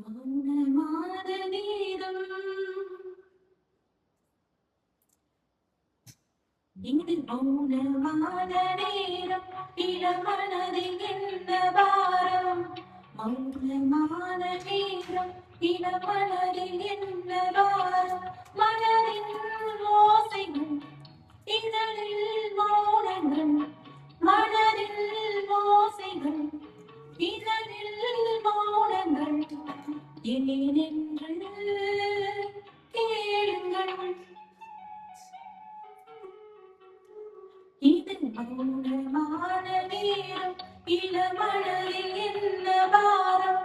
மௌனமான நேரம் இது மௌனமான நேரம் இளமனதில் என்ன பாரம் மௌனமான நேரம் இளமனதில் என்ன பாரம் மனதின் ஓசைகள் இதழில் மௌனங்கள் மனதில் ஓசைகள் இதழில் மௌனங்கள் ஏனென்று கேளுங்கள் இது மௌனமான நேரம் இளமனதில் என்ன பாரம்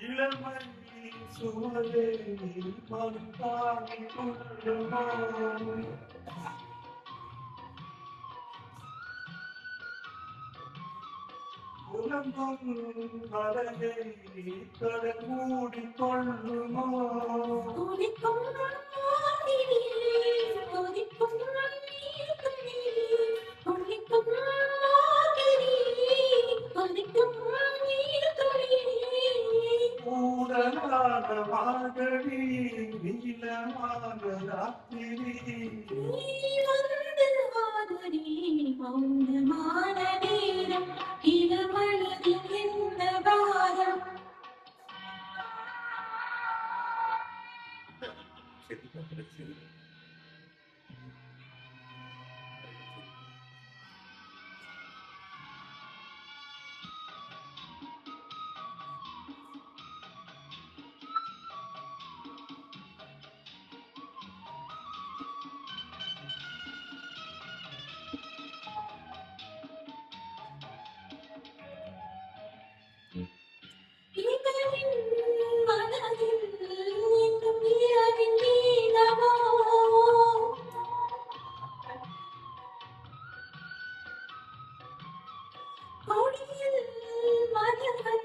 இளமை சுமதே மந்தானி கொள்ளுமோ உலகம் மலையை கடல் மூடி கொள்ளுமோ கொதிக்கும் ஆவிலே கொதிக்கும் நீர்த்துளிலே கொதிக்கும் ஆவிலே கொதிக்கும் நீர்த்துளிலே ஊடலான மார்கழி நீலமான ராத்திரி நீ வந்து வாதடி மௌனமான நேரம் இளமனதில் என்ன பாரம் இவரின் மனதில் இன்னும் இரவின் நீளமோ கொடியில் மலர்கள்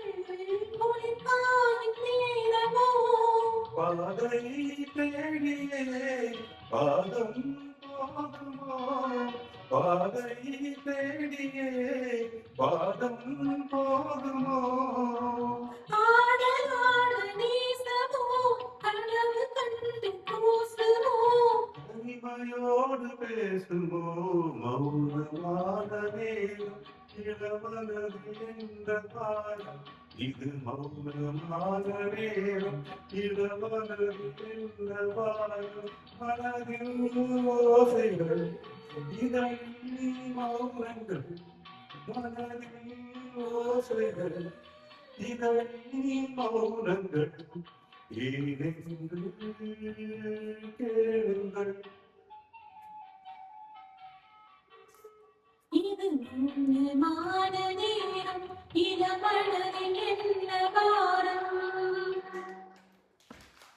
குளிர்காலின் நீளமோ பாதை தேடியே பாதம் போகுமோ பாதை தேடியே பாதம் போகுமோ ஆடலாட நேசமோ கனவு கண்டு கூசுமோ தனிமையோடு பேசுமோ மௌனமான நேரம் இளமனது என்ற பாடம் இது மௌனமான நேரம் இளமனது என்ற பாடம் மனதில் ஓசைகள் இதழில் மௌனங்கள் மனதில் ஓசைகள் இதழில் மௌனங்கள் ஏனென்று கேளுங்கள் இது மௌனமான நேரம் இளமனதில்